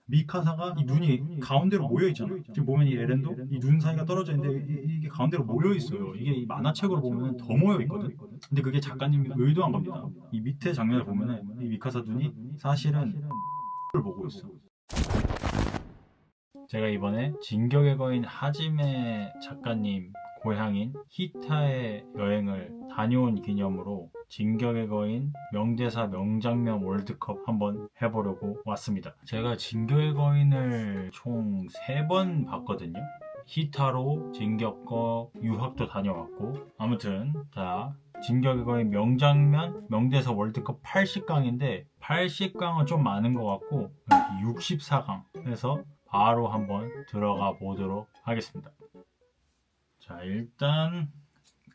미카사가 이 눈이 가운데로 모여 있잖아. 지금 보면 이 에렌도 이 눈 사이가 떨어져 있는데 이게 가운데로 모여 있어요. 이게 이 만화책으로 보면 더 모여 있거든. 근데 그게 작가님이 의도한 겁니다. 이 밑에 장면을 보면은 이 미카사 눈이 사실은 를 보고 있어. 제가 이번에 진격의 거인 하지메 작가님 고향인 히타의 여행을 다녀온 기념으로 진격의 거인 명대사 명장면 월드컵 한번 해보려고 왔습니다. 제가 진격의 거인을 총 3번 봤거든요. 히타로 진격거 유학도 다녀왔고, 아무튼 자, 진격의 거인 명장면 명대사 월드컵 80강인데 80강은 좀 많은 것 같고 64강 해서 바로 한번 들어가 보도록 하겠습니다. 자, 일단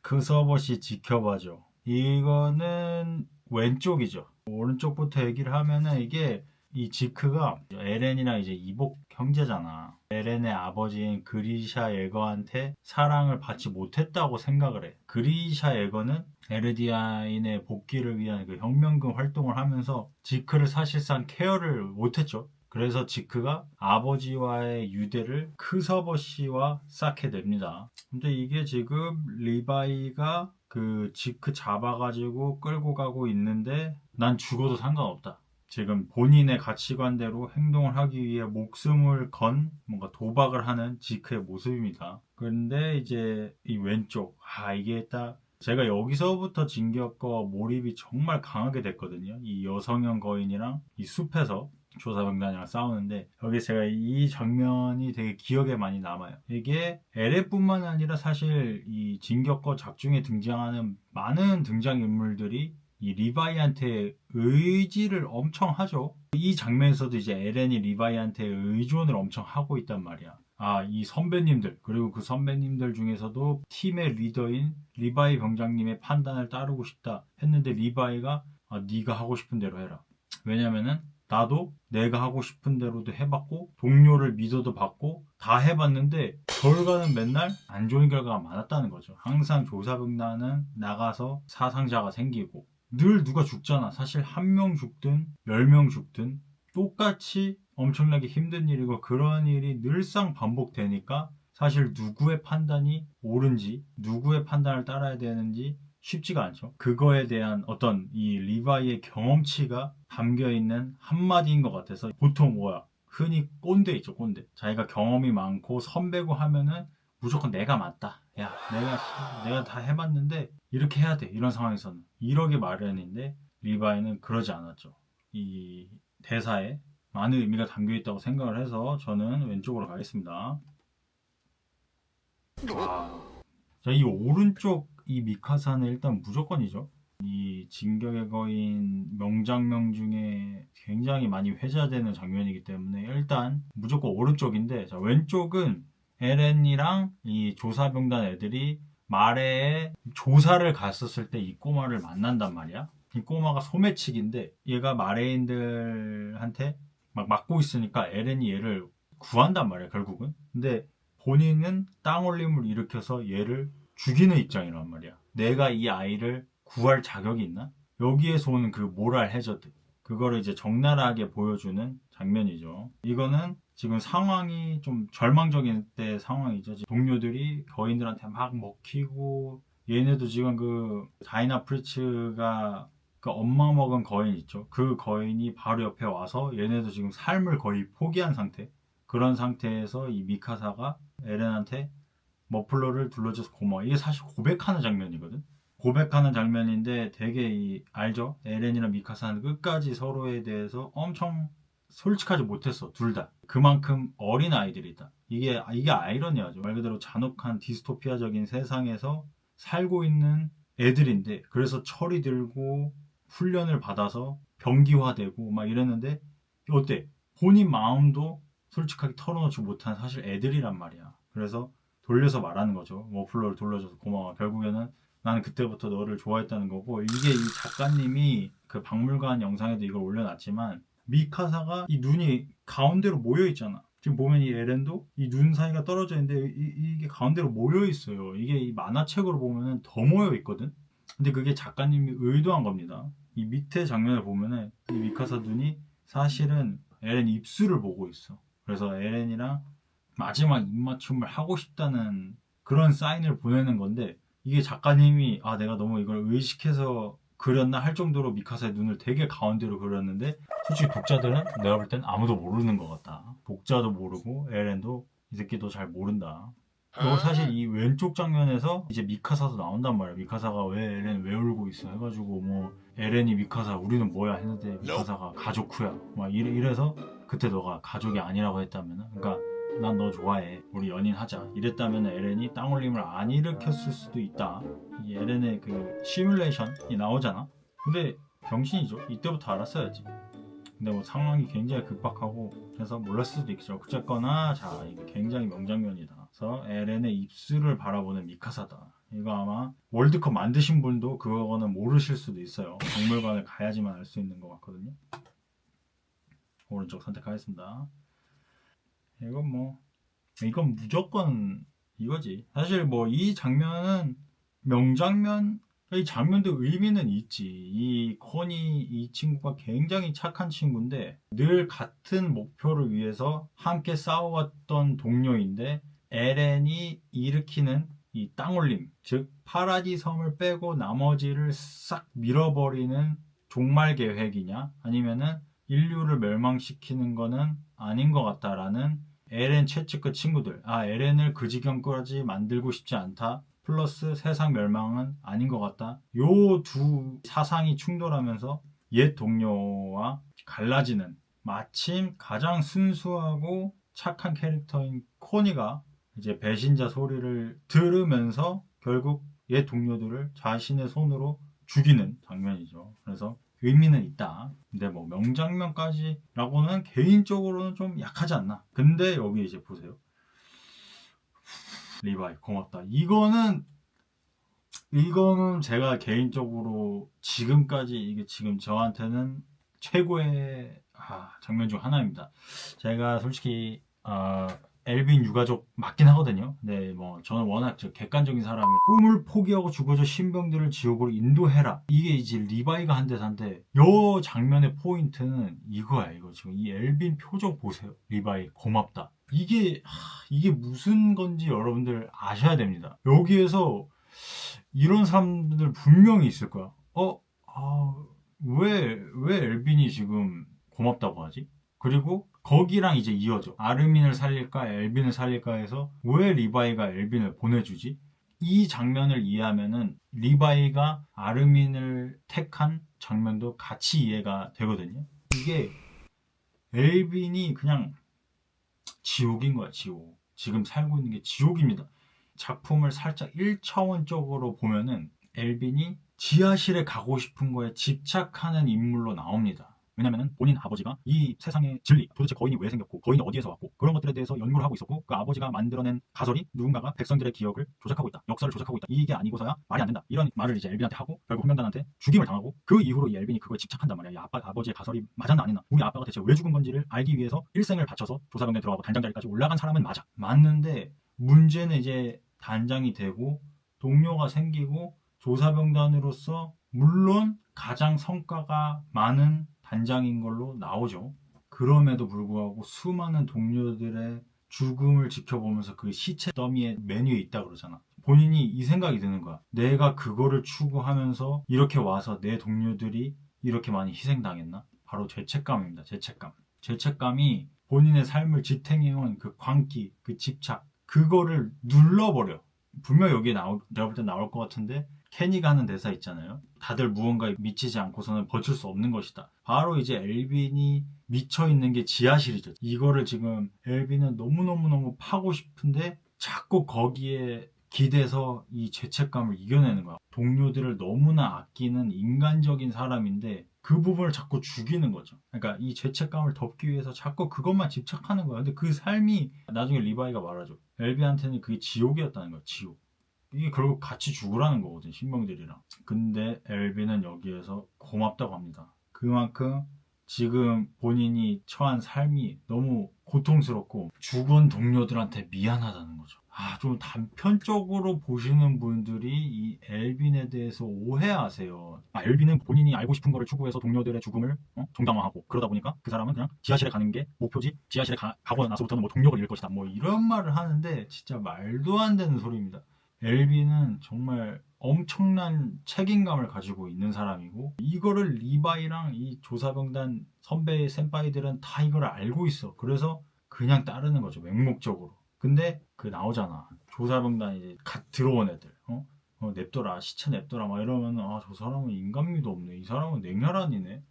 그 서버시 지켜봐줘. 이거는 왼쪽이죠. 오른쪽부터 얘기를 하면은 이게 이 지크가 에렌이랑 이제 이복 형제잖아. 에렌의 아버지인 그리샤 예거한테 사랑을 받지 못했다고 생각을 해. 그리샤 예거는 에르디아인의 복귀를 위한 그 혁명군 활동을 하면서 지크를 사실상 케어를 못했죠. 그래서 지크가 아버지와의 유대를 크서버 씨와 쌓게 됩니다. 근데 이게 지금 리바이가 그 지크 잡아가지고 끌고 가고 있는데 난 죽어도 상관없다. 지금 본인의 가치관대로 행동을 하기 위해 목숨을 건 뭔가 도박을 하는 지크의 모습입니다. 그런데 이제 이 왼쪽, 이게 딱 제가 여기서부터 진격과 몰입이 정말 강하게 됐거든요. 이 여성형 거인이랑 이 숲에서 조사병단이랑 싸우는데 여기 제가 이 장면이 되게 기억에 많이 남아요. 이게 LA뿐만 아니라 사실 이 진격거 작중에 등장하는 많은 등장인물들이 이 리바이한테 의지를 엄청 하죠. 이 장면에서도 이제 에렌이 리바이한테 의존을 엄청 하고 있단 말이야. 이 선배님들, 그리고 그 선배님들 중에서도 팀의 리더인 리바이 병장님의 판단을 따르고 싶다 했는데 리바이가 네가 하고 싶은 대로 해라. 왜냐면은 나도 내가 하고 싶은 대로도 해봤고 동료를 믿어도 받고 다 해봤는데 결과는 맨날 안 좋은 결과가 많았다는 거죠. 항상 조사병단은 나가서 사상자가 생기고 늘 누가 죽잖아. 사실 1명 죽든 10명 죽든 똑같이 엄청나게 힘든 일이고 그런 일이 늘상 반복되니까 사실 누구의 판단이 옳은지 누구의 판단을 따라야 되는지 쉽지가 않죠. 그거에 대한 어떤 이 리바이의 경험치가 담겨있는 한마디인 것 같아서 보통 뭐야 흔히 꼰대 있죠. 꼰대. 자기가 경험이 많고 선배고 하면은 무조건 내가 맞다. 야 내가 다 해봤는데 이렇게 해야 돼. 이런 상황에서는 이러게 마련인데 리바이는 그러지 않았죠. 이 대사에 많은 의미가 담겨있다고 생각을 해서 저는 왼쪽으로 가겠습니다. 자, 이 오른쪽 이 미카사는 일단 무조건이죠. 이 진격의 거인 명장면 중에 굉장히 많이 회자되는 장면이기 때문에 일단 무조건 오른쪽인데, 자, 왼쪽은 에렌이랑 이 조사병단 애들이 마레에 조사를 갔었을 때 이 꼬마를 만난단 말이야. 이 꼬마가 소매치기인데 얘가 마레인들한테 막 맞고 있으니까 에렌이 얘를 구한단 말이야, 결국은. 근데 본인은 땅올림을 일으켜서 얘를 죽이는 입장이란 말이야. 내가 이 아이를 구할 자격이 있나? 여기에서 오는 그 모랄 해저드. 그거를 이제 적나라하게 보여주는 장면이죠. 이거는 지금 상황이 좀 절망적인 때 상황이죠. 동료들이 거인들한테 막 먹히고 얘네도 지금 그 다이나 프리츠가 그 엄마 먹은 거인 있죠. 그 거인이 바로 옆에 와서 얘네도 지금 삶을 거의 포기한 상태. 그런 상태에서 이 미카사가 에렌한테 머플러를 둘러줘서 고마워. 이게 사실 고백하는 장면이거든. 고백하는 장면인데 되게 알죠? 에렌이랑 미카사는 끝까지 서로에 대해서 엄청 솔직하지 못했어. 둘 다. 그만큼 어린 아이들이다. 이게 아이러니하죠. 말 그대로 잔혹한 디스토피아적인 세상에서 살고 있는 애들인데 그래서 철이 들고 훈련을 받아서 병기화되고 막 이랬는데 어때? 본인 마음도 솔직하게 털어놓지 못한 사실 애들이란 말이야. 그래서 돌려서 말하는 거죠. 머플러를 돌려줘서 고마워. 결국에는 나는 그때부터 너를 좋아했다는 거고, 이게 이 작가님이 그 박물관 영상에도 이걸 올려놨지만 미카사가 이 눈이 가운데로 모여 있잖아. 지금 보면 이 에렌도 이 눈 사이가 떨어져 있는데 이게 가운데로 모여 있어요. 이게 이 만화책으로 보면은 더 모여 있거든. 근데 그게 작가님이 의도한 겁니다. 이 밑에 장면을 보면은 이 미카사 눈이 사실은 에렌 입술을 보고 있어. 그래서 에렌이랑 마지막 입맞춤을 하고 싶다는 그런 사인을 보내는 건데, 이게 작가님이 내가 너무 이걸 의식해서 그렸나 할 정도로 미카사의 눈을 되게 가운데로 그렸는데, 솔직히 독자들은 내가 볼 땐 아무도 모르는 것 같다. 독자도 모르고 에렌도 이 새끼도 잘 모른다. 그리고 사실 이 왼쪽 장면에서 이제 미카사도 나온단 말이야. 미카사가 왜 에렌 왜 울고 있어 해가지고 뭐 에렌이 미카사 우리는 뭐야 했는데 미카사가 가족후야 막 이래서 그때 너가 가족이 아니라고 했다면, 그러니까 난 너 좋아해, 우리 연인하자 이랬다면 에렌이 땅올림을 안 일으켰을 수도 있다. 이 에렌의 그 시뮬레이션이 나오잖아. 근데 병신이죠. 이때부터 알았어야지. 근데 뭐 상황이 굉장히 급박하고 그래서 몰랐을 수도 있죠. 어쨌거나 자, 이게 굉장히 명장면이다. 그래서 에렌의 입술을 바라보는 미카사다. 이거 아마 월드컵 만드신 분도 그거는 모르실 수도 있어요. 박물관을 가야지만 알 수 있는 것 같거든요. 오른쪽 선택하겠습니다. 이건 무조건 이거지. 사실 뭐 이 장면은 명장면, 이 장면도 의미는 있지. 이 코니 이 친구가 굉장히 착한 친구인데 늘 같은 목표를 위해서 함께 싸워왔던 동료인데, 에렌이 일으키는 이 땅올림, 즉 파라디 섬을 빼고 나머지를 싹 밀어버리는 종말 계획이냐, 아니면은 인류를 멸망시키는 거는 아닌 것 같다라는 에렌 최측근 친구들, 에렌을 그 지경까지 만들고 싶지 않다, 플러스 세상 멸망은 아닌 것 같다, 요 두 사상이 충돌하면서 옛 동료와 갈라지는, 마침 가장 순수하고 착한 캐릭터인 코니가 이제 배신자 소리를 들으면서 결국 옛 동료들을 자신의 손으로 죽이는 장면이죠. 그래서 의미는 있다. 근데 뭐 명장면까지라고는 개인적으로는 좀 약하지 않나. 근데 여기 이제 보세요. 리바이 고맙다. 이거는 제가 개인적으로 지금까지 이게 지금 저한테는 최고의 장면 중 하나입니다. 제가 솔직히 엘빈 유가족 맞긴 하거든요. 근데 뭐 저는 워낙 객관적인 사람이, 꿈을 포기하고 죽어져 신병들을 지옥으로 인도해라, 이게 이제 리바이가 한 대사인데, 요 장면의 포인트는 이거야. 이거 지금 이 엘빈 표정 보세요. 리바이 고맙다. 이게 무슨 건지 여러분들 아셔야 됩니다. 여기에서 이런 사람들 분명히 있을 거야. 왜 엘빈이 지금 고맙다고 하지? 그리고 거기랑 이제 이어져. 아르민을 살릴까 엘빈을 살릴까 해서 왜 리바이가 엘빈을 보내주지? 이 장면을 이해하면은 리바이가 아르민을 택한 장면도 같이 이해가 되거든요. 이게 엘빈이 그냥 지옥인 거야, 지옥. 지금 살고 있는 게 지옥입니다. 작품을 살짝 1차원적으로 보면은 엘빈이 지하실에 가고 싶은 거에 집착하는 인물로 나옵니다. 왜냐면은 본인 아버지가 이 세상의 진리, 도대체 거인이 왜 생겼고 거인이 어디에서 왔고 그런 것들에 대해서 연구를 하고 있었고, 그 아버지가 만들어낸 가설이 누군가가 백성들의 기억을 조작하고 있다, 역사를 조작하고 있다, 이게 아니고서야 말이 안 된다, 이런 말을 이제 엘빈한테 하고 결국 훈련단한테 죽임을 당하고, 그 이후로 이 엘빈이 그거에 집착한단 말이야. 아버지의 가설이 맞았나 안 했나, 우리 아빠가 대체 왜 죽은 건지를 알기 위해서 일생을 바쳐서 조사병대에 들어가고 단장 자리까지 올라간 사람은 맞는데, 문제는 이제 단장이 되고 동료가 생기고 조사병단으로서 물론 가장 성과가 많은 단장인 걸로 나오죠. 그럼에도 불구하고 수많은 동료들의 죽음을 지켜보면서 그 시체 더미의 메뉴에 있다 그러잖아. 본인이 이 생각이 드는 거야. 내가 그거를 추구하면서 이렇게 와서 내 동료들이 이렇게 많이 희생당했나? 바로 죄책감입니다. 죄책감이 본인의 삶을 지탱해온 그 광기, 그 집착, 그거를 눌러버려. 분명 여기에 내가 볼 때 나올 것 같은데, 케니가 하는 대사 있잖아요. 다들 무언가에 미치지 않고서는 버틸 수 없는 것이다. 바로 이제 엘빈이 미쳐있는 게 지하실이죠. 이거를 지금 엘빈은 너무너무 파고 싶은데 자꾸 거기에 기대서 이 죄책감을 이겨내는 거야. 동료들을 너무나 아끼는 인간적인 사람인데 그 부분을 자꾸 죽이는 거죠. 그러니까 이 죄책감을 덮기 위해서 자꾸 그것만 집착하는 거야. 근데 그 삶이, 나중에 리바이가 말하죠, 엘빈한테는 그게 지옥이었다는 거야. 지옥. 이게 결국 같이 죽으라는 거거든, 신병들이랑. 근데 엘빈은 여기에서 고맙다고 합니다. 그만큼 지금 본인이 처한 삶이 너무 고통스럽고 죽은 동료들한테 미안하다는 거죠. 좀 단편적으로 보시는 분들이 이 엘빈에 대해서 오해하세요. 엘빈은 본인이 알고 싶은 거를 추구해서 동료들의 죽음을 정당화하고, 그러다 보니까 그 사람은 그냥 지하실에 가는 게 목표지, 지하실에 가고 나서부터는 뭐 동력을 잃을 것이다, 뭐 이런 말을 하는데 진짜 말도 안 되는 소리입니다. 엘빈은 정말 엄청난 책임감을 가지고 있는 사람이고, 이거를 리바이랑 이 조사병단 선배 센파이들은 다 이걸 알고 있어. 그래서 그냥 따르는 거죠, 맹목적으로. 근데 그 나오잖아, 조사병단 이제 갓 들어온 애들, 냅둬라, 시체 냅둬라 막 이러면, 저 사람은 인간미도 없네, 이 사람은 냉혈한이네.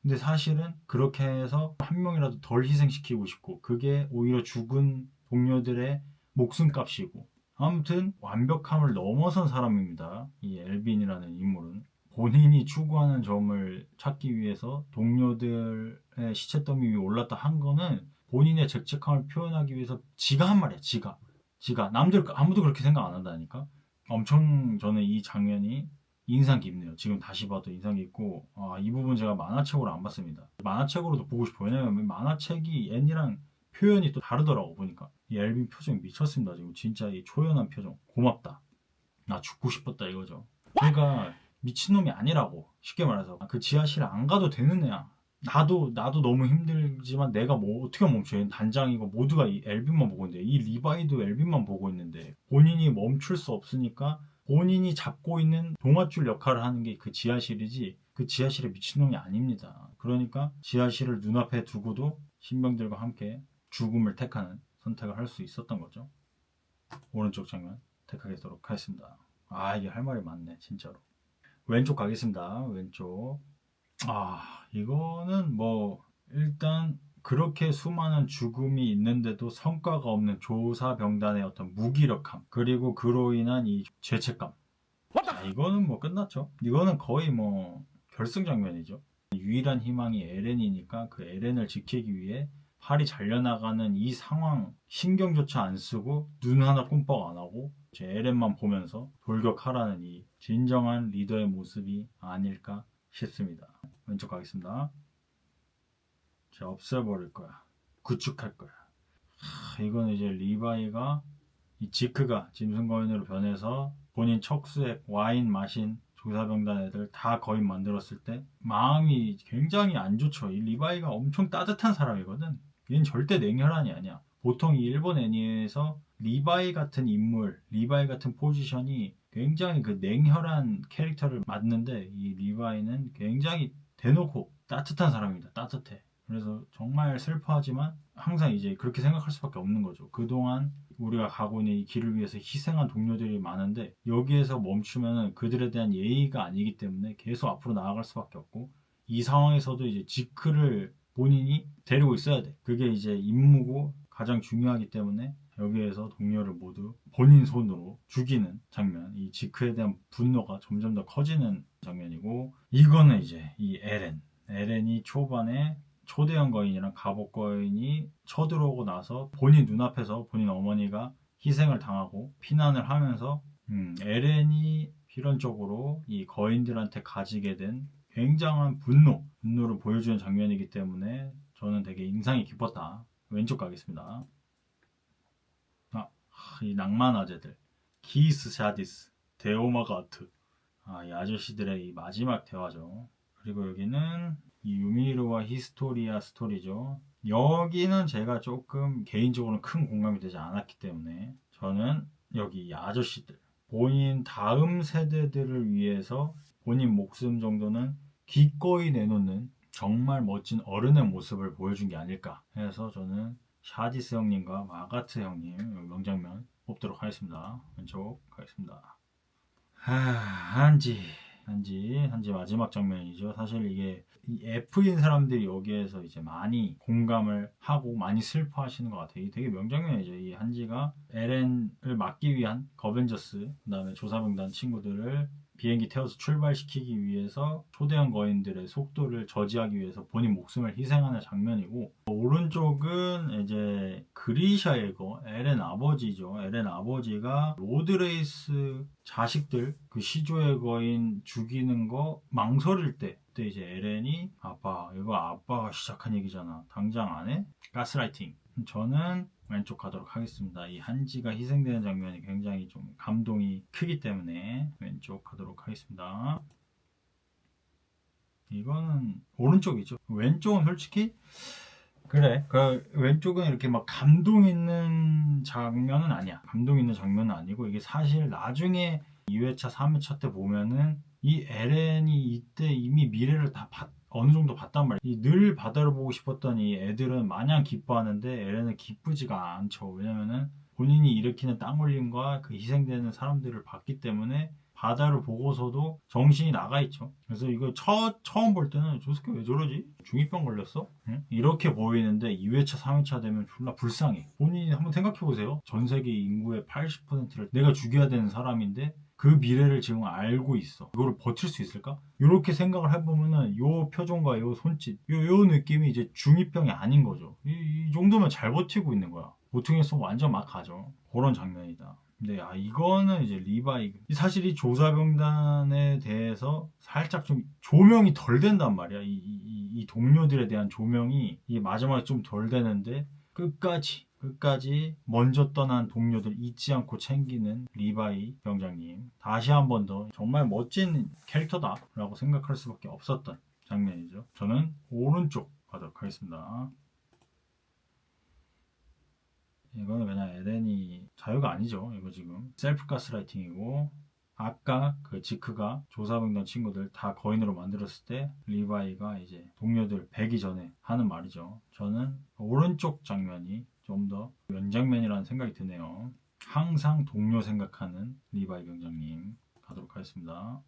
근데 사실은 그렇게 해서 한 명이라도 덜 희생시키고 싶고, 그게 오히려 죽은 동료들의 목숨값이고. 아무튼 완벽함을 넘어선 사람입니다, 이 엘빈이라는 인물은. 본인이 추구하는 점을 찾기 위해서 동료들의 시체 더미 위에 올랐다 한 거는 본인의 죄책감을 표현하기 위해서 지가 한 말이야. 지가 남들 아무도 그렇게 생각 안 한다니까. 엄청 저는 이 장면이 인상 깊네요. 지금 다시 봐도 인상 깊고, 이 부분 제가 만화책으로 안 봤습니다. 만화책으로도 보고 싶어요. 왜냐면 만화책이 애니랑 표현이 또 다르더라고 보니까. 이 엘빈 표정 미쳤습니다. 지금 진짜 이 초연한 표정. 고맙다, 나 죽고 싶었다 이거죠. 그러니까 미친놈이 아니라고, 쉽게 말해서. 그 지하실에 안 가도 되는 애야. 나도 너무 힘들지만 내가 뭐 어떻게 멈춰. 얘는 단장이고 모두가 이 엘빈만 보고 있는데, 이 리바이도 엘빈만 보고 있는데, 본인이 멈출 수 없으니까 본인이 잡고 있는 동아줄 역할을 하는 게 그 지하실이지, 그 지하실에 미친놈이 아닙니다. 그러니까 지하실을 눈앞에 두고도 신병들과 함께 죽음을 택하는 선택을 할 수 있었던 거죠. 오른쪽 장면 택하도록 하겠습니다. 이게 할 말이 많네 진짜로. 왼쪽 가겠습니다. 왼쪽. 이거는 뭐 일단 그렇게 수많은 죽음이 있는데도 성과가 없는 조사병단의 어떤 무기력함, 그리고 그로 인한 이 죄책감. 이거는 뭐 끝났죠. 이거는 거의 뭐 결승 장면이죠. 유일한 희망이 에렌이니까 그 에렌을 지키기 위해 팔이 잘려나가는 이 상황 신경조차 안 쓰고 눈 하나 끔뻑 안 하고 제 에렌만 보면서 돌격하라는 이 진정한 리더의 모습이 아닐까 싶습니다. 왼쪽 가겠습니다. 제가 없애버릴 거야. 구축할 거야. 이건 이제 리바이가 이 지크가 짐승 거인으로 변해서 본인 척수액 와인 마신 조사병단 애들 다 거인 만들었을 때 마음이 굉장히 안 좋죠. 이 리바이가 엄청 따뜻한 사람이거든. 얘는 절대 냉혈한이 아니야. 보통 이 일본 애니에서 리바이 같은 인물, 리바이 같은 포지션이 굉장히 그 냉혈한 캐릭터를 맡는데, 이 리바이는 굉장히 대놓고 따뜻한 사람입니다. 따뜻해. 그래서 정말 슬퍼하지만 항상 이제 그렇게 생각할 수밖에 없는 거죠. 그동안 우리가 가고 있는 이 길을 위해서 희생한 동료들이 많은데, 여기에서 멈추면 그들에 대한 예의가 아니기 때문에 계속 앞으로 나아갈 수밖에 없고, 이 상황에서도 이제 지크를 본인이 데리고 있어야 돼. 그게 이제 임무고 가장 중요하기 때문에 여기에서 동료를 모두 본인 손으로 죽이는 장면, 이 지크에 대한 분노가 점점 더 커지는 장면이고, 이거는 이제 이 에렌이 초반에 초대형 거인이랑 갑옷 거인이 쳐들어오고 나서 본인 눈앞에서 본인 어머니가 희생을 당하고 피난을 하면서 에렌이 필연적으로 이 거인들한테 가지게 된 굉장한 분노를 보여주는 장면이기 때문에 저는 되게 인상이 깊었다. 왼쪽 가겠습니다. 이 낭만 아재들, 기스 샤디스, 데오마가트. 이 아저씨들의 이 마지막 대화죠. 그리고 여기는 이 유미르와 히스토리아 스토리죠. 여기는 제가 조금 개인적으로는 큰 공감이 되지 않았기 때문에, 저는 여기 이 아저씨들, 본인 다음 세대들을 위해서 본인 목숨 정도는 기꺼이 내놓는 정말 멋진 어른의 모습을 보여준 게 아닐까 해서 저는 샤디스 형님과 마가트 형님 명장면 뽑도록 하겠습니다. 왼쪽 가겠습니다. 한지 마지막 장면이죠. 사실 이게 이 F인 사람들이 여기에서 이제 많이 공감을 하고 많이 슬퍼하시는 것 같아요. 이게 되게 명장면이죠. 이 한지가 에렌을 막기 위한 거벤져스, 그 다음에 조사병단 친구들을 비행기 태워서 출발시키기 위해서 초대형 거인들의 속도를 저지하기 위해서 본인 목숨을 희생하는 장면이고, 오른쪽은 이제 그리샤에거, 에렌 아버지죠. 에렌 아버지가 로드레이스 자식들 그 시조의 거인 죽이는 거 망설일 때, 그때 이제 에렌이 아빠, 이거 아빠가 시작한 얘기잖아, 당장 안 해? 가스라이팅. 저는 왼쪽 가도록 하겠습니다. 이 한지가 희생되는 장면이 굉장히 좀 감동이 크기 때문에 왼쪽 가도록 하겠습니다. 이거는 오른쪽이죠. 왼쪽은 솔직히 그래. 그 왼쪽은 이렇게 막 감동 있는 장면은 아니야. 감동 있는 장면은 아니고 이게 사실 나중에 2회차, 3회차 때 보면은 이 에렌이 이때 이미 미래를 다 어느 정도 봤단 말이야. 늘 바다를 보고 싶었던 이 애들은 마냥 기뻐하는데 에렌은 기쁘지가 않죠. 왜냐면은 본인이 일으키는 땅올림과 그 희생되는 사람들을 봤기 때문에 바다를 보고서도 정신이 나가 있죠. 그래서 이거 처음 볼 때는 저 새끼 왜 저러지? 중이병 걸렸어? 응? 이렇게 보이는데 2회차, 3회차 되면 졸라 불쌍해. 본인이 한번 생각해보세요. 전 세계 인구의 80%를 내가 죽여야 되는 사람인데 그 미래를 지금 알고 있어. 이거를 버틸 수 있을까? 이렇게 생각을 해보면은 요 표정과 요 손짓, 요 느낌이 이제 중이병이 아닌 거죠. 이 정도면 잘 버티고 있는 거야. 보통 했으면 완전 막 가죠. 그런 장면이다. 네, 이거는 이제 리바이. 사실 이 조사병단에 대해서 살짝 좀 조명이 덜 된단 말이야. 이 동료들에 대한 조명이 이 마지막에 좀 덜 되는데 끝까지 먼저 떠난 동료들 잊지 않고 챙기는 리바이 병장님. 다시 한 번 더 정말 멋진 캐릭터다라고 생각할 수밖에 없었던 장면이죠. 저는 오른쪽 가도록 하겠습니다. 이거는 그냥 에덴이 자유가 아니죠. 이거 지금 셀프 가스라이팅이고 아까 그 지크가 조사병단 친구들 다 거인으로 만들었을 때 리바이가 이제 동료들 배기 전에 하는 말이죠. 저는 오른쪽 장면이 좀 더 연장면이라는 생각이 드네요. 항상 동료 생각하는 리바이 병장님 가도록 하겠습니다.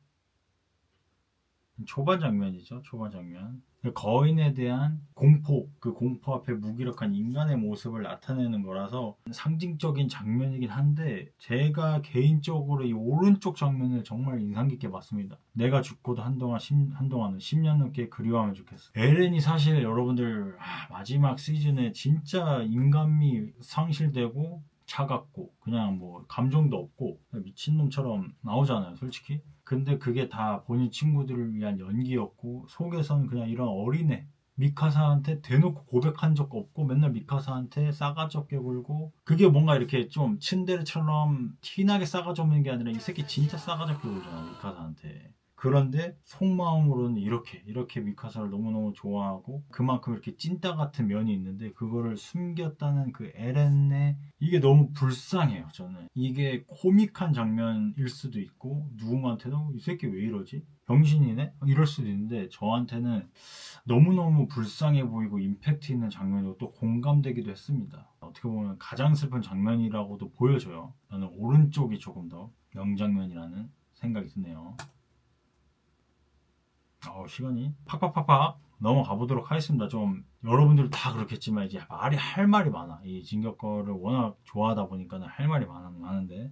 초반 장면이죠. 초반 장면. 거인에 대한 공포, 그 공포 앞에 무기력한 인간의 모습을 나타내는 거라서 상징적인 장면이긴 한데 제가 개인적으로 이 오른쪽 장면을 정말 인상 깊게 봤습니다. 내가 죽고도 한동안은 10년 넘게 그리워하면 좋겠어. 에렌이 사실 여러분들 마지막 시즌에 진짜 인간미 상실되고 차갑고 그냥 뭐 감정도 없고 미친놈처럼 나오잖아요, 솔직히. 근데 그게 다 본인 친구들을 위한 연기였고 속에서는 그냥 이런 어린애 미카사한테 대놓고 고백한 적 없고 맨날 미카사한테 싸가지 없게 굴고 그게 뭔가 이렇게 좀 츤데레처럼 티나게 싸가지 없는 게 아니라 이 새끼 진짜 싸가지 없게 굴잖아 미카사한테. 그런데 속마음으로는 이렇게 미카사를 너무너무 좋아하고 그만큼 이렇게 찐따 같은 면이 있는데 그거를 숨겼다는 그 에렌의 이게 너무 불쌍해요. 저는 이게 코믹한 장면일 수도 있고 누군가한테는 이 새끼 왜 이러지? 병신이네? 이럴 수도 있는데 저한테는 너무너무 불쌍해 보이고 임팩트 있는 장면이고 또 공감되기도 했습니다. 어떻게 보면 가장 슬픈 장면이라고도 보여져요. 저는 오른쪽이 조금 더 명장면이라는 생각이 드네요. 시간이 팍팍팍팍 넘어가 보도록 하겠습니다. 좀 여러분들 다 그렇겠지만 이제 할 말이 많아. 이 진격 거를 워낙 좋아하다 보니까는 할 말이 많은데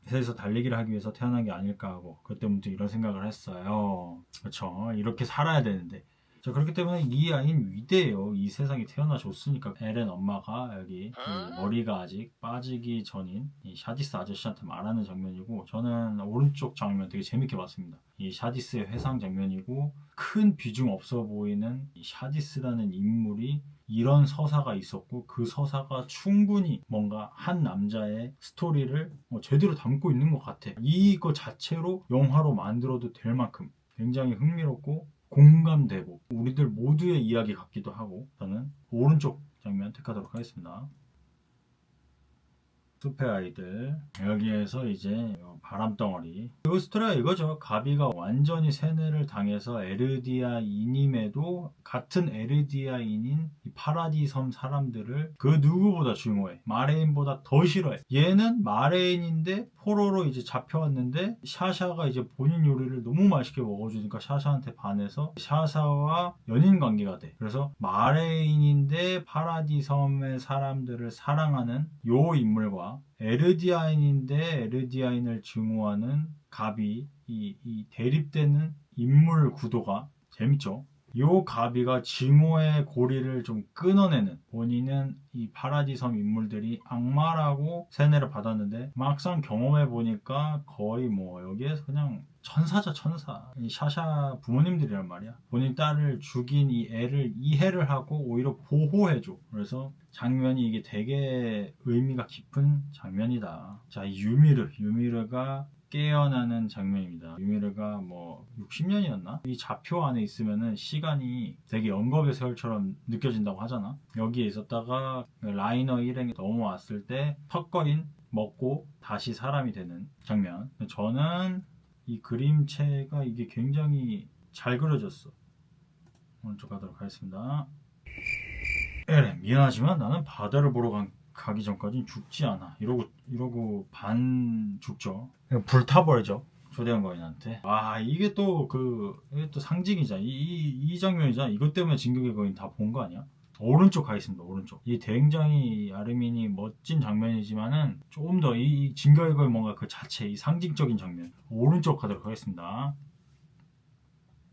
세상에서 달리기를 하기 위해서 태어난 게 아닐까 하고 그때부터 이런 생각을 했어요. 그렇죠. 이렇게 살아야 되는데. 자, 그렇기 때문에 이 아이는 위대해요. 이 세상에 태어나줬으니까 에렌 엄마가 여기 이 머리가 아직 빠지기 전인 이 샤디스 아저씨한테 말하는 장면이고 저는 오른쪽 장면 되게 재밌게 봤습니다. 이 샤디스의 회상 장면이고 큰 비중 없어 보이는 이 샤디스라는 인물이 이런 서사가 있었고 그 서사가 충분히 뭔가 한 남자의 스토리를 제대로 담고 있는 것 같아. 이거 자체로 영화로 만들어도 될 만큼 굉장히 흥미롭고 공감되고 우리들 모두의 이야기 같기도 하고 저는 오른쪽 장면 택하도록 하겠습니다. 숲의 아이들 여기에서 이제 바람덩어리 그 스토리가 이거죠. 가비가 완전히 세뇌를 당해서 에르디아인임에도 같은 에르디아인인 이 파라디 섬 사람들을 그 누구보다 중요해. 마레인보다 더 싫어해. 얘는 마레인인데 포로로 이제 잡혀왔는데 샤샤가 이제 본인 요리를 너무 맛있게 먹어주니까 샤샤한테 반해서 샤샤와 연인 관계가 돼. 그래서 마레인인데 파라디 섬의 사람들을 사랑하는 요 인물과 에르디아인인데 에르디아인을 증오하는 가비 이 대립되는 인물 구도가 재밌죠. 요 가비가 징후의 고리를 좀 끊어내는, 본인은 이 파라디섬 인물들이 악마라고 세뇌를 받았는데 막상 경험해 보니까 거의 뭐 여기에서 그냥 천사죠, 천사. 이 샤샤 부모님들이란 말이야. 본인 딸을 죽인 이 애를 이해를 하고 오히려 보호해줘. 그래서 장면이 이게 되게 의미가 깊은 장면이다. 자, 이 유미르가 깨어나는 장면입니다. 유미르가 뭐 60년이었나? 이 좌표 안에 있으면은 시간이 되게 영겁의 세월처럼 느껴진다고 하잖아. 여기에 있었다가 라이너 일행이 넘어왔을 때 턱걸인 먹고 다시 사람이 되는 장면. 저는 이 그림체가 이게 굉장히 잘 그려졌어. 오른쪽 가도록 하겠습니다. 에렌, 미안하지만 나는 바다를 보러 가기 전까진 죽지 않아. 이러고 반 죽죠. 불타버리죠. 초대한 거인한테. 아, 이게 또 이게 또 상징이자. 이 장면이자. 이것 때문에 진격의 거인 다 본 거 아니야? 오른쪽 가겠습니다. 오른쪽. 이 굉장히 아르민이 멋진 장면이지만은 조금 더 이 진격의 거인 뭔가 그 자체, 이 상징적인 장면. 오른쪽 가도록 하겠습니다.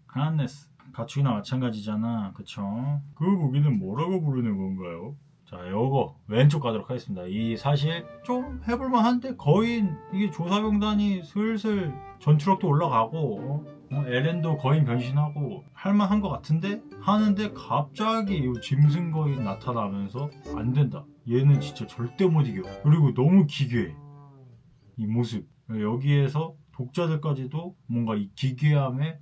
하네스. 가축이나 마찬가지잖아. 그쵸? 그 무기는 뭐라고 부르는 건가요? 자, 요거 왼쪽 가도록 하겠습니다. 이 사실 좀 해볼만 한데 거인, 이게 조사병단이 슬슬 전투력도 올라가고 에렌도 거인 변신하고 할만한 것 같은데 하는데 갑자기 이 짐승 거인 나타나면서 안 된다. 얘는 진짜 절대 못 이겨. 그리고 너무 기괴해. 이 모습. 여기에서 독자들까지도 뭔가 이 기괴함에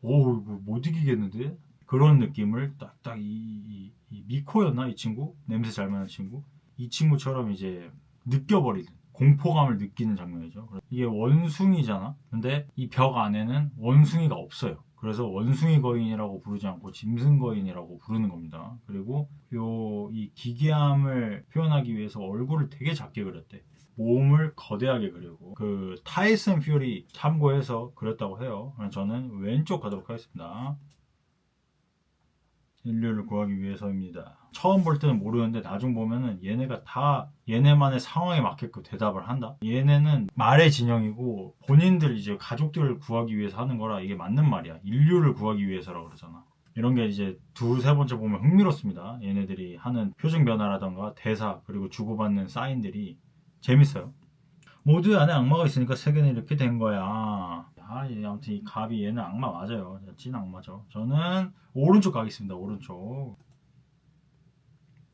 이거 못 이기겠는데? 그런 느낌을 딱딱 이 미코였나? 이 친구? 냄새 잘 맡는 친구? 이 친구처럼 이제 느껴버리는, 공포감을 느끼는 장면이죠. 이게 원숭이잖아? 근데 이 벽 안에는 원숭이가 없어요. 그래서 원숭이 거인이라고 부르지 않고 짐승 거인이라고 부르는 겁니다. 그리고 이 기괴함을 표현하기 위해서 얼굴을 되게 작게 그렸대. 몸을 거대하게 그리고 그 타이슨 퓨리 참고해서 그렸다고 해요. 저는 왼쪽 가도록 하겠습니다. 인류를 구하기 위해서입니다. 처음 볼 때는 모르는데 나중 보면은 얘네가 다 얘네만의 상황에 맞게끔 대답을 한다. 얘네는 말의 진영이고 본인들 이제 가족들을 구하기 위해서 하는 거라 이게 맞는 말이야. 인류를 구하기 위해서라고 그러잖아. 이런 게 이제 두세 번째 보면 흥미롭습니다. 얘네들이 하는 표정 변화라던가 대사 그리고 주고받는 사인들이 재밌어요. 모두 안에 악마가 있으니까 세계는 이렇게 된 거야. 아무튼 이 갑이 얘는 악마 맞아요. 찐 악마죠. 저는 오른쪽 가겠습니다. 오른쪽.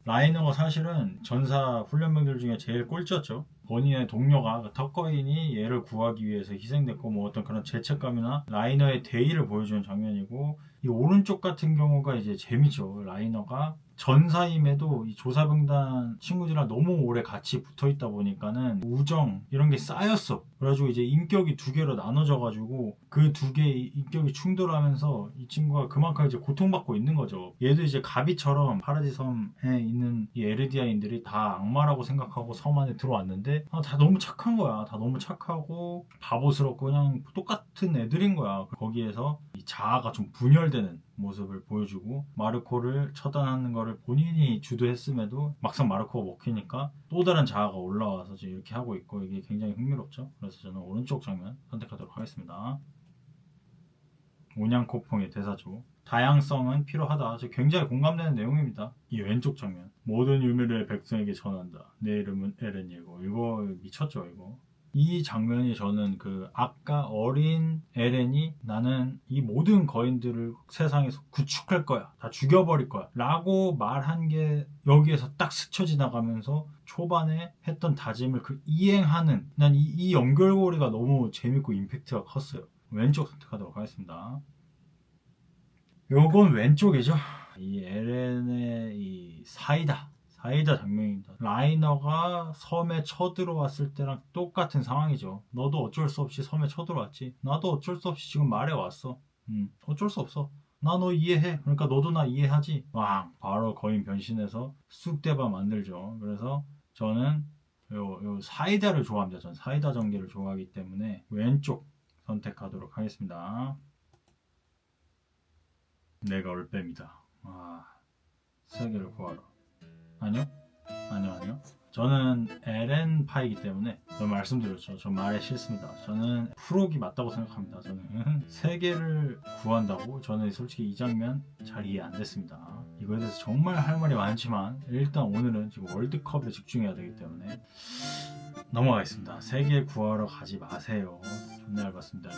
라이너가 사실은 전사 훈련병들 중에 제일 꼴찌였죠. 본인의 동료가 그 턱거인이 얘를 구하기 위해서 희생됐고 뭐 어떤 그런 죄책감이나 라이너의 대의를 보여주는 장면이고, 이 오른쪽 같은 경우가 이제 재미죠. 라이너가 전사임에도 이 조사병단 친구들이랑 너무 오래 같이 붙어 있다 보니까는 우정 이런 게 쌓였어. 그래가지고 이제 인격이 두 개로 나눠져가지고 그 두 개의 인격이 충돌하면서 이 친구가 그만큼 이제 고통받고 있는 거죠. 얘도 이제 가비처럼 파라디 섬에 있는 이 에르디아인들이 다 악마라고 생각하고 섬 안에 들어왔는데 다 너무 착한 거야. 다 너무 착하고 바보스럽고 그냥 똑같은 애들인 거야. 거기에서 이 자아가 좀 분열되는 모습을 보여주고, 마르코를 처단하는 거를 본인이 주도했음에도 막상 마르코가 먹히니까 또 다른 자아가 올라와서 지금 이렇게 하고 있고, 이게 굉장히 흥미롭죠. 그래서 저는 오른쪽 장면 선택하도록 하겠습니다. 온양코퐁의 대사죠. 다양성은 필요하다. 굉장히 공감되는 내용입니다. 이 왼쪽 장면. 모든 유미르의 백성에게 전한다. 내 이름은 에렌이고. 이거 미쳤죠, 이거. 이 장면이 저는 아까 어린 에렌이 나는 이 모든 거인들을 세상에서 구축할 거야. 다 죽여버릴 거야. 라고 말한 게 여기에서 딱 스쳐 지나가면서 초반에 했던 다짐을 이행하는, 난 이 연결고리가 너무 재밌고 임팩트가 컸어요. 왼쪽 선택하도록 하겠습니다. 요건 왼쪽이죠. 이 에렌의 이 사이다 장면입니다. 라이너가 섬에 쳐들어왔을 때랑 똑같은 상황이죠. 너도 어쩔 수 없이 섬에 쳐들어왔지. 나도 어쩔 수 없이 지금 말해왔어. 어쩔 수 없어. 나 너 이해해. 그러니까 너도 나 이해하지. 바로 거인 변신해서 쑥대밥 만들죠. 그래서 저는 요 사이다를 좋아합니다. 전 사이다 전개를 좋아하기 때문에 왼쪽 선택하도록 하겠습니다. 내가 올빼미다. 세계를 구하러. 아니요. 저는 LN파이기 때문에 저 말씀드렸죠. 저 말에 싫습니다. 저는 프록이 맞다고 생각합니다. 저는 세계를 구한다고 저는 솔직히 이 장면 잘 이해 안 됐습니다. 이거에 대해서 정말 할 말이 많지만 일단 오늘은 지금 월드컵에 집중해야 되기 때문에 넘어가겠습니다. 세계 구하러 가지 마세요. 존나 얇았습니다.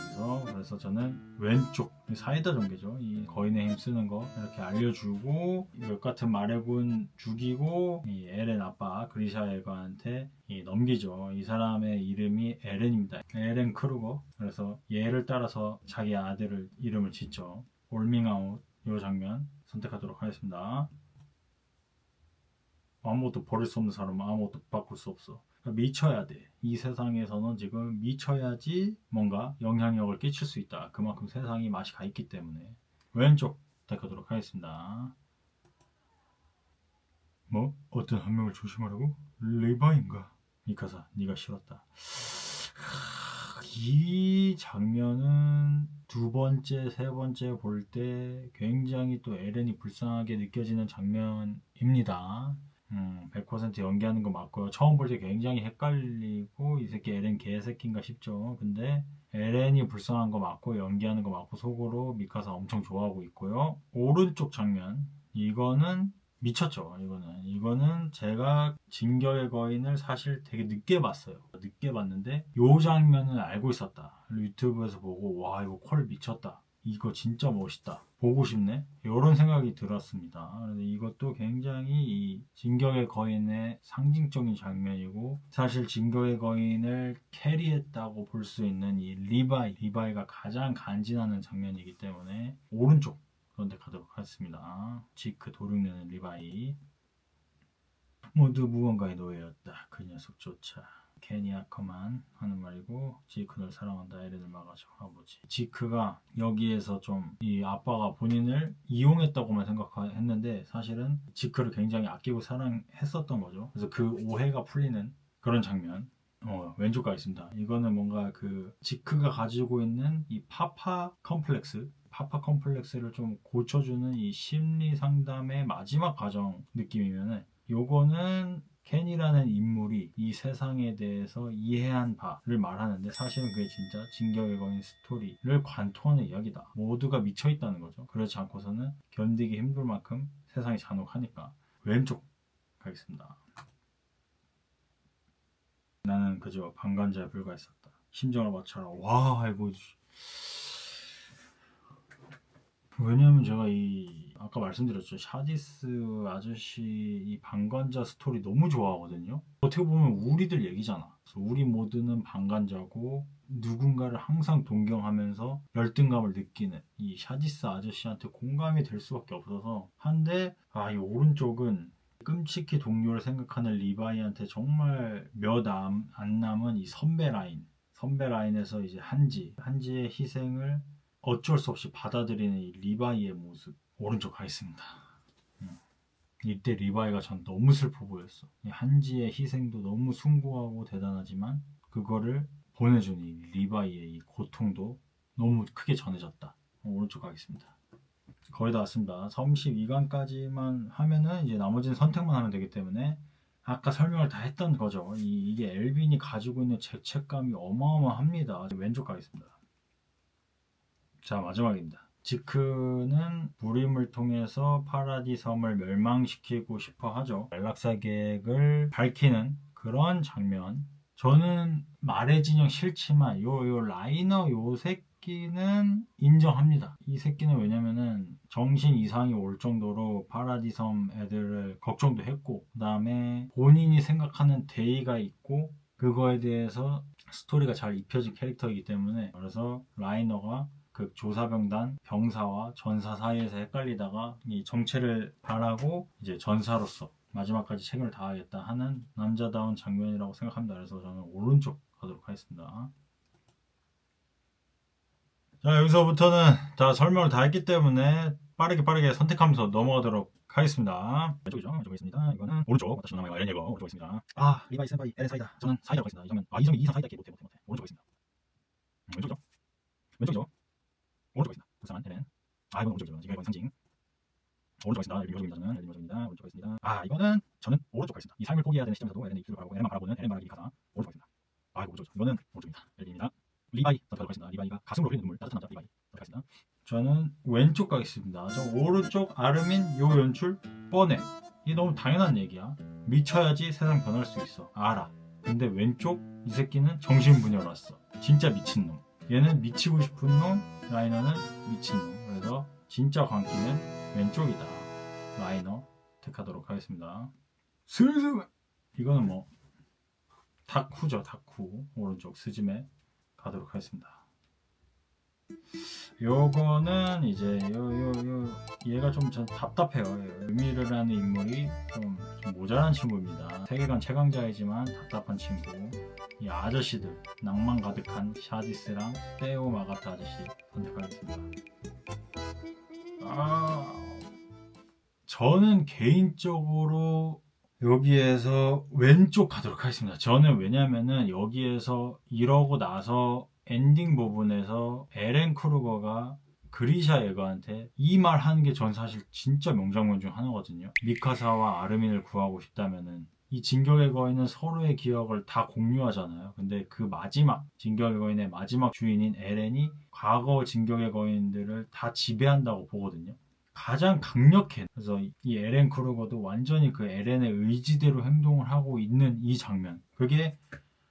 그래서 저는 왼쪽 사이다 전개죠. 이 거인의 힘 쓰는 거 이렇게 알려주고 몇 같은 마력은 죽이고 이 에렌 아빠 그리샤에가한테 넘기죠. 이 사람의 이름이 에렌입니다. 에렌 크루거. 그래서 얘를 따라서 자기 아들을 이름을 짓죠. 올밍아웃 이 장면 선택하도록 하겠습니다. 아무것도 버릴 수 없는 사람은 아무것도 바꿀 수 없어. 미쳐야 돼. 이 세상에서는 지금 미쳐야지 뭔가 영향력을 끼칠 수 있다. 그만큼 세상이 맛이 가 있기 때문에 왼쪽 택하도록 하겠습니다. 뭐? 어떤 한 명을 조심하라고? 리바인가? 미카사, 네가 싫었다. 이 장면은 두 번째, 세 번째 볼 때 굉장히 또 에렌이 불쌍하게 느껴지는 장면입니다. 100% 연기하는 거 맞고요. 처음 볼 때 굉장히 헷갈리고 이 새끼 에렌 개새끼인가 싶죠. 근데 에렌이 불쌍한 거 맞고 연기하는 거 맞고 속으로 미카사 엄청 좋아하고 있고요. 오른쪽 장면 이거는 미쳤죠. 이거는 제가 진격의 거인을 사실 되게 늦게 봤어요. 늦게 봤는데 요 장면을 알고 있었다. 유튜브에서 보고 와 이거 퀄 미쳤다. 이거 진짜 멋있다. 보고 싶네. 이런 생각이 들었습니다. 그래서 이것도 굉장히 이 진격의 거인의 상징적인 장면이고 사실 진격의 거인을 캐리했다고 볼 수 있는 이 리바이가 가장 간지나는 장면이기 때문에 오른쪽 선택하도록 하겠습니다. 지크 도륙내는 리바이. 모두 무언가의 노예였다. 그 녀석조차. 괜히 아커만 하는 말이고 지크를 사랑한다. 에렌을 막아줘. 아버지. 지크가 여기에서 좀 이 아빠가 본인을 이용했다고만 생각했는데 사실은 지크를 굉장히 아끼고 사랑했었던 거죠. 그래서 그 오해가 풀리는 그런 장면. 왼쪽 가겠습니다. 이거는 뭔가 그 지크가 가지고 있는 이 파파 컴플렉스를 좀 고쳐주는 이 심리 상담의 마지막 과정 느낌이면은 요거는 켄이라는 인물이 이 세상에 대해서 이해한 바를 말하는데 사실은 그게 진짜 진격의 거인 스토리를 관통하는 이야기다. 모두가 미쳐있다는 거죠. 그렇지 않고서는 견디기 힘들 만큼 세상이 잔혹하니까 왼쪽 가겠습니다. 나는 그저 방관자에 불과했었다. 심정을 맞춰라. 와 이거 왜냐면 제가 아까 말씀드렸죠. 샤디스 아저씨 이 방관자 스토리 너무 좋아하거든요. 어떻게 보면 우리들 얘기잖아. 그래서 우리 모두는 방관자고 누군가를 항상 동경하면서 열등감을 느끼는 이 샤디스 아저씨한테 공감이 될 수밖에 없어서 한데 이 오른쪽은 끔찍히 동료를 생각하는 리바이한테 정말 몇 안 남은 이 선배 라인에서 이제 한지의 희생을 어쩔 수 없이 받아들이는 이 리바이의 모습. 오른쪽 가겠습니다. 이때 리바이가 전 너무 슬퍼 보였어. 한지의 희생도 너무 숭고하고 대단하지만 그거를 보내준 이 리바이의 이 고통도 너무 크게 전해졌다. 오른쪽 가겠습니다. 거의 다 왔습니다. 32강까지만 하면은 이제 나머지는 선택만 하면 되기 때문에 아까 설명을 다 했던 거죠. 이게 엘빈이 가지고 있는 죄책감이 어마어마합니다. 왼쪽 가겠습니다. 자, 마지막입니다. 지크는 무림을 통해서 파라디 섬을 멸망시키고 싶어 하죠. 멜락사 계획을 밝히는 그런 장면. 저는 말의 진영 싫지만 요 라이너 요 새끼는 인정합니다. 이 새끼는 왜냐면은 정신 이상이 올 정도로 파라디 섬 애들을 걱정도 했고 그 다음에 본인이 생각하는 대의가 있고 그거에 대해서 스토리가 잘 입혀진 캐릭터이기 때문에 그래서 라이너가 그 조사병단 병사와 전사 사이에서 헷갈리다가 이 정체를 바라고 이제 전사로서 마지막까지 책임을 다하겠다 하는 남자다운 장면이라고 생각합니다. 그래서 저는 오른쪽 가도록 하겠습니다. 자, 여기서부터는 다 설명을 다 했기 때문에 빠르게 선택하면서 넘어가도록 하겠습니다. 왼쪽이죠. 왼쪽에 있습니다. 이거는 오른쪽. 다시 남아요. 에렌 예거 오른쪽에 있습니다. 리바이 센파이 에렌 사이다. 저는 사이다라고 했습니다. 이 장면. 이 장면 이상 사이다 못해. 오른쪽에 있습니다. 왼쪽이죠. 오른쪽에 있습니다. 불쌍한 에렌. 이건 오른쪽이죠. 지금 이건 상징. 오른쪽에 있습니다. 엘빈 요정입니다. 저는 엘빈 요정입니다. 오른쪽에 있습니다. 이거는 저는 오른쪽 가겠습니다. 이 삶을 포기해야 되는 시점에서도 에렌의 입술을 바라보고 에렌만 바라보는 에렌 말하기 가사 오른쪽 가겠습니다. 아 이거 오른쪽이죠. 이거는 오른쪽입니다. 엘빈입니다. 리바이 선택하도록 하겠습니다. 리바이가 가슴으로 흘리는 눈물 따뜻한 남자 리바이 선택하겠습니다. 저는 왼쪽 가겠습니다. 저 오른쪽 아르민 요 연출 뻔해. 이게 너무 당연한 얘기야. 미쳐야지 세상 변할 수 있어. 알아. 근데 왼쪽 이 새끼는 정신분열 왔어. 진짜 미친놈. 얘는 미치고 싶은 놈, 라이너는 미친놈. 그래서 진짜 광기는 왼쪽이다. 라이너 택하도록 하겠습니다. 슬슬 이거는 뭐 다쿠죠. 다쿠. 오른쪽 스즈메 가도록 하겠습니다. 요거는 이제 얘가 좀 전 답답해요. 유미르라는 인물이 좀 모자란 친구입니다. 세계관 최강자이지만 답답한 친구. 이 아저씨들 낭만 가득한 샤디스랑 테오 마가타 아저씨 선택하겠습니다. 저는 개인적으로 여기에서 왼쪽 가도록 하겠습니다. 저는 왜냐면은 여기에서 이러고 나서 엔딩 부분에서 에렌 크루거가 그리샤 예거한테 이 말 하는 게 전 사실 진짜 명장면 중 하나거든요. 미카사와 아르민을 구하고 싶다면은 이 진격의 거인은 서로의 기억을 다 공유하잖아요. 근데 그 마지막 진격의 거인의 마지막 주인인 에렌이 과거 진격의 거인들을 다 지배한다고 보거든요. 가장 강력해. 그래서 이 에렌 크루거도 완전히 그 에렌의 의지대로 행동을 하고 있는 이 장면. 그게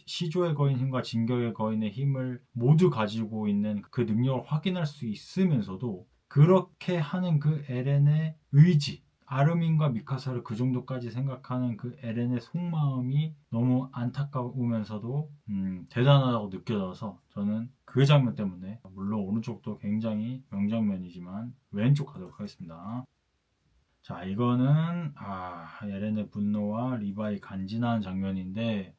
시조의 거인 힘과 진격의 거인의 힘을 모두 가지고 있는 그 능력을 확인할 수 있으면서도 그렇게 하는 그 에렌의 의지, 아르민과 미카사를 그 정도까지 생각하는 그 에렌의 속마음이 너무 안타까우면서도 대단하다고 느껴져서 저는 그 장면 때문에, 물론 오른쪽도 굉장히 명장면이지만 왼쪽 가도록 하겠습니다. 자, 이거는 에렌의 분노와 리바이 간지나는 장면인데,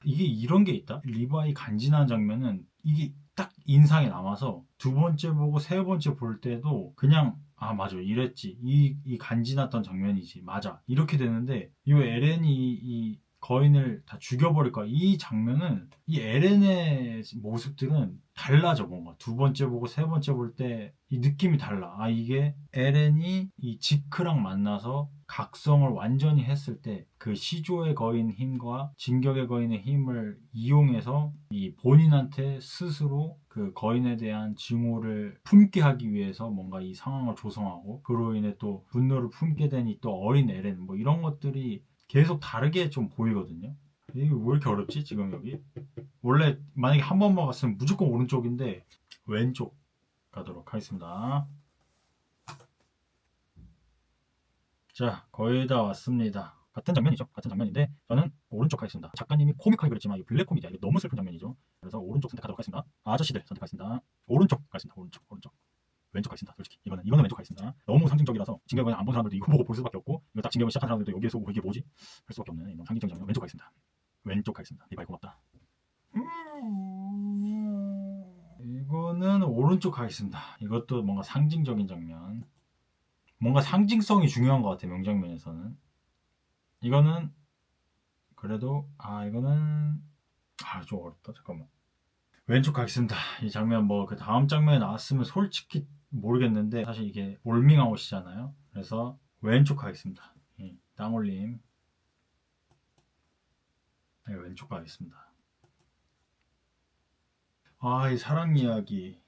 이게 이런 게 있다. 리바이 간지나는 장면은 이게 딱 인상에 남아서 두 번째 보고 세 번째 볼 때도 그냥 맞아 이랬지, 이 간지났던 장면이지, 맞아, 이렇게 되는데 이 에렌이 이 거인을 다 죽여버릴 거야. 이 장면은 이 에렌의 모습들은 달라져. 뭔가 두 번째 보고 세 번째 볼 때 이 느낌이 달라. 이게 에렌이 이 지크랑 만나서 각성을 완전히 했을 때 그 시조의 거인 힘과 진격의 거인의 힘을 이용해서 이 본인한테 스스로 그 거인에 대한 증오를 품게 하기 위해서 뭔가 이 상황을 조성하고, 그로 인해 또 분노를 품게 된 이 또 어린 에렌, 뭐 이런 것들이 계속 다르게 좀 보이거든요. 이게 왜 이렇게 어렵지 지금 여기? 원래 만약에 한 번 먹었으면 무조건 오른쪽인데 왼쪽 가도록 하겠습니다. 자, 거의 다 왔습니다. 같은 장면이죠. 같은 장면인데 저는 오른쪽 하겠습니다. 작가님이 코믹하게 그렸지만 이 블랙 코미디야. 이거 너무 슬픈 장면이죠. 그래서 오른쪽 선택하도록 하겠습니다. 아저씨들 선택하겠습니다. 오른쪽 가겠습니다. 오른쪽. 왼쪽 가겠습니다. 솔직히 이거는 왼쪽 가겠습니다. 너무 상징적이라서 진격의 거인 안 본 사람들도 이거 보고 볼 수밖에 없고, 이거 딱 진격을 시작한 사람들도 여기에서 보고 이게 뭐지? 할 수밖에 없는 너무 상징적인 장면. 왼쪽 가겠습니다. 왼쪽 가겠습니다. 리바이 고맙다. 이거는 오른쪽 가겠습니다. 이것도 뭔가 상징적인 장면. 뭔가 상징성이 중요한 것 같아요. 명장면에서는. 이거는 그래도 이거는 좀 어렵다. 잠깐만. 왼쪽 가겠습니다. 이 장면 뭐 그 다음 장면에 나왔으면 솔직히 모르겠는데 사실 이게 올밍아웃이잖아요. 그래서 왼쪽 가겠습니다. 땅올림. 왼쪽 가겠습니다. 이 사랑 이야기.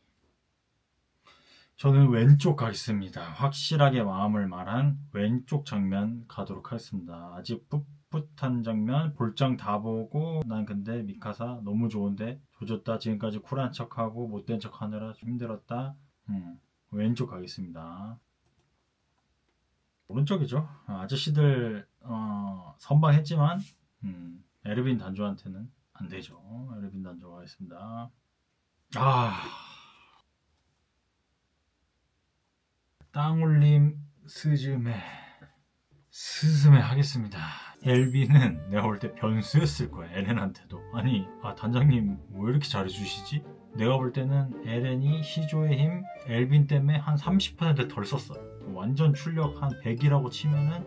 저는 왼쪽 가겠습니다. 확실하게 마음을 말한 왼쪽 장면 가도록 하겠습니다. 아직 풋풋한 장면, 볼장 다 보고 난 근데 미카사 너무 좋은데 조졌다, 지금까지 쿨한 척하고 못된 척하느라 좀 힘들었다. 왼쪽 가겠습니다. 오른쪽이죠. 아저씨들 선방했지만 에르빈 단조한테는 안 되죠. 에르빈 단조 가겠습니다. 땅올림 스즈메 하겠습니다. 엘빈은 내가 볼 때 변수였을 거야. 에렌한테도. 단장님 왜 이렇게 잘해주시지? 내가 볼 때는 에렌이 시조의 힘, 엘빈 때문에 한 30% 덜 썼어요. 완전 출력 한 100이라고 치면은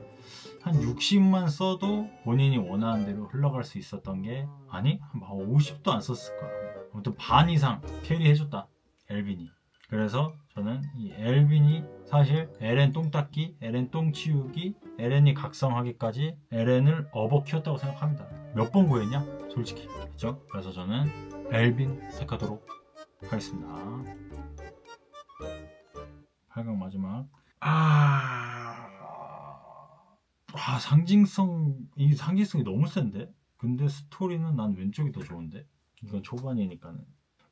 한 60만 써도 본인이 원하는 대로 흘러갈 수 있었던 게, 한 50도 안 썼을 거야. 아무튼 반 이상 캐리해줬다, 엘빈이. 그래서 저는 이 엘빈이 사실 LN 똥 닦기, LN 똥 치우기, LN이 각성하기까지 LN을 업어 키웠다고 생각합니다. 몇 번 구했냐? 솔직히. 그렇죠? 그래서 저는 엘빈 택하도록 하겠습니다. 8강 마지막. 이 상징성이 너무 센데? 근데 스토리는 난 왼쪽이 더 좋은데? 이건 초반이니까는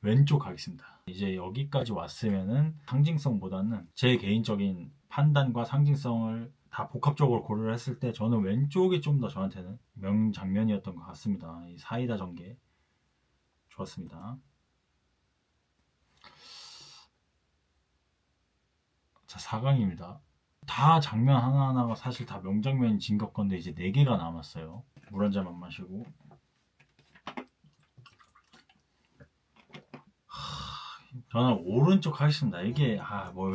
왼쪽 가겠습니다. 이제 여기까지 왔으면은 상징성보다는 제 개인적인 판단과 상징성을 다 복합적으로 고려를 했을 때 저는 왼쪽이 좀 더 저한테는 명장면이었던 것 같습니다. 이 사이다 전개 좋았습니다. 자, 4강입니다. 다 장면 하나하나가 사실 다 명장면인 진격 건데 이제 4개가 남았어요. 물 한 잔만 마시고. 저는 오른쪽 하겠습니다. 이게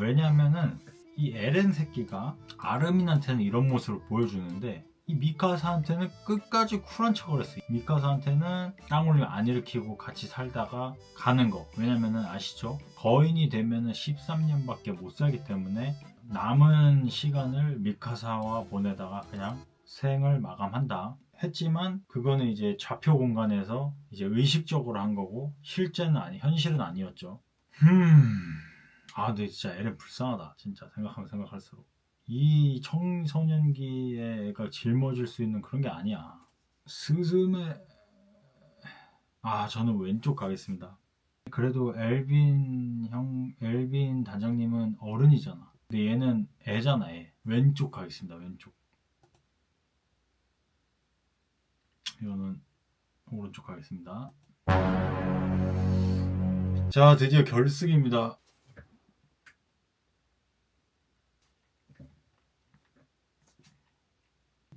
왜냐면은 이 에렌 새끼가 아르민한테는 이런 모습을 보여주는데 이 미카사한테는 끝까지 쿨한 척을 했어요. 미카사한테는 땅 올림 안 일으키고 같이 살다가 가는 거. 왜냐면은 아시죠? 거인이 되면은 13년밖에 못 살기 때문에 남은 시간을 미카사와 보내다가 그냥 생을 마감한다 했지만 그거는 이제 좌표 공간에서 이제 의식적으로 한 거고 현실은 아니었죠. 근데 진짜 에렌 불쌍하다. 진짜 생각하면 생각할수록. 이 청소년기에 애가 짊어질 수 있는 그런 게 아니야. 스즈메. 저는 왼쪽 가겠습니다. 그래도 엘빈 단장님은 어른이잖아. 근데 얘는 애잖아, 애. 왼쪽 가겠습니다, 왼쪽. 이거는 오른쪽 가겠습니다. 자, 드디어 결승입니다.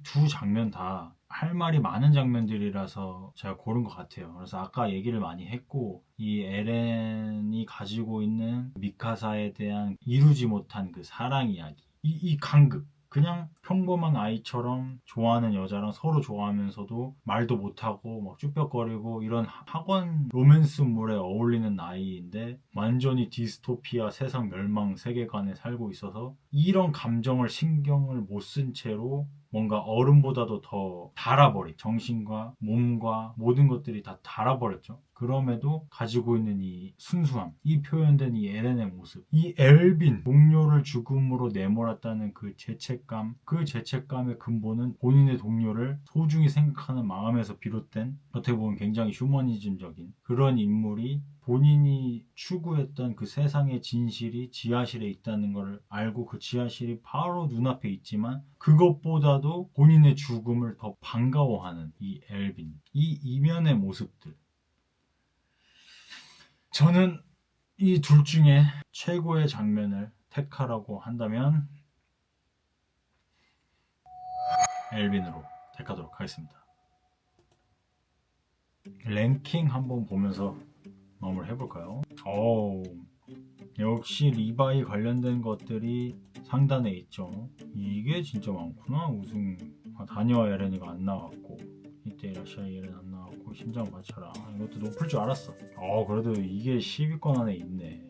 두 장면 다 할 말이 많은 장면들이라서 제가 고른 것 같아요. 그래서 아까 얘기를 많이 했고 이 에렌이 가지고 있는 미카사에 대한 이루지 못한 그 사랑 이야기, 이 간극, 그냥 평범한 아이처럼 좋아하는 여자랑 서로 좋아하면서도 말도 못하고 막 쭈뼛거리고 이런 학원 로맨스물에 어울리는 나이인데 완전히 디스토피아 세상 멸망 세계관에 살고 있어서 이런 감정을 신경을 못 쓴 채로 뭔가 어른보다도 더 달아버린 정신과 몸과 모든 것들이 다 달아버렸죠. 그럼에도 가지고 있는 이 순수함, 이 표현된 이 에렌의 모습, 이 엘빈 동료를 죽음으로 내몰았다는 그 죄책감, 그 죄책감의 근본은 본인의 동료를 소중히 생각하는 마음에서 비롯된 어떻게 보면 굉장히 휴머니즘적인 그런 인물이 본인이 추구했던 그 세상의 진실이 지하실에 있다는 걸 알고 그 지하실이 바로 눈앞에 있지만 그것보다도 본인의 죽음을 더 반가워하는 이 엘빈, 이 이면의 모습들. 저는 이 둘 중에 최고의 장면을 택하라고 한다면 엘빈으로 택하도록 하겠습니다. 랭킹 한번 보면서 마무리 해볼까요? 역시 리바이 관련된 것들이 상단에 있죠. 이게 진짜 많구나. 우승 다니와 에렌이가 안 나왔고 이때 러시아 에렌 안 나왔고 심장 맞춰라 이것도 높을 줄 알았어. 그래도 이게 10위권 안에 있네.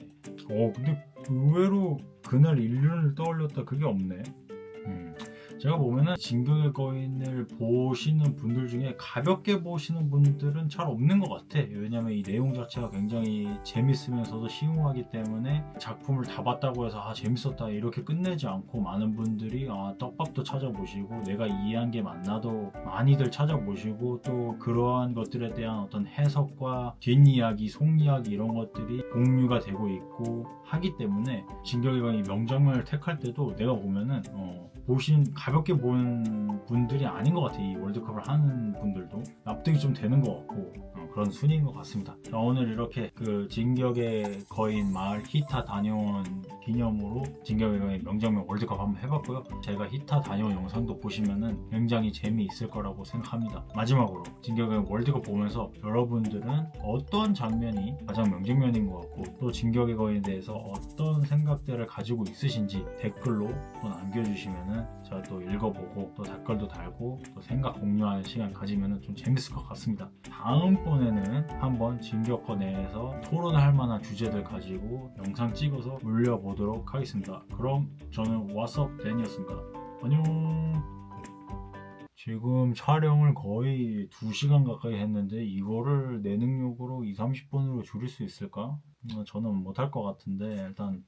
근데 의외로 그날 인류를 떠올렸다 그게 없네. 제가 보면은 진격의 거인을 보시는 분들 중에 가볍게 보시는 분들은 잘 없는 것 같아. 왜냐면 이 내용 자체가 굉장히 재밌으면서도 심오하기 때문에 작품을 다 봤다고 해서 재밌었다 이렇게 끝내지 않고 많은 분들이 떡밥도 찾아보시고 내가 이해한 게 맞나도 많이들 찾아보시고 또 그러한 것들에 대한 어떤 해석과 뒷이야기, 속이야기 이런 것들이 공유가 되고 있고 하기 때문에 진격의 거인 명장면을 택할 때도 내가 보면은 가볍게 보는 분들이 아닌 것 같아. 이 월드컵을 하는 분들도 납득이 좀 되는 것 같고 그런 순위인 것 같습니다. 자, 오늘 이렇게 그 진격의 거인 마을 히타 다녀온 기념으로 진격의 거인 명장면 월드컵 한번 해봤고요. 제가 히타 다녀온 영상도 보시면은 굉장히 재미있을 거라고 생각합니다. 마지막으로 진격의 거인 월드컵 보면서 여러분들은 어떤 장면이 가장 명장면인 것 같고 또 진격의 거인에 대해서 어떤 생각들을 가지고 있으신지 댓글로 또 남겨주시면은 올리시면은 제가 또 읽어보고 또 댓글도 달고 또 생각 공유하는 시간 가지면은 좀 재밌을 것 같습니다. 다음번에는 한번 진격거 내에서 토론할 만한 주제들 가지고 영상 찍어서 올려보도록 하겠습니다. 그럼 저는 왓썹 댄이었습니다. 안녕. 지금 촬영을 거의 2시간 가까이 했는데 이거를 내 능력으로 20-30분으로 줄일 수 있을까? 저는 못할 것 같은데 일단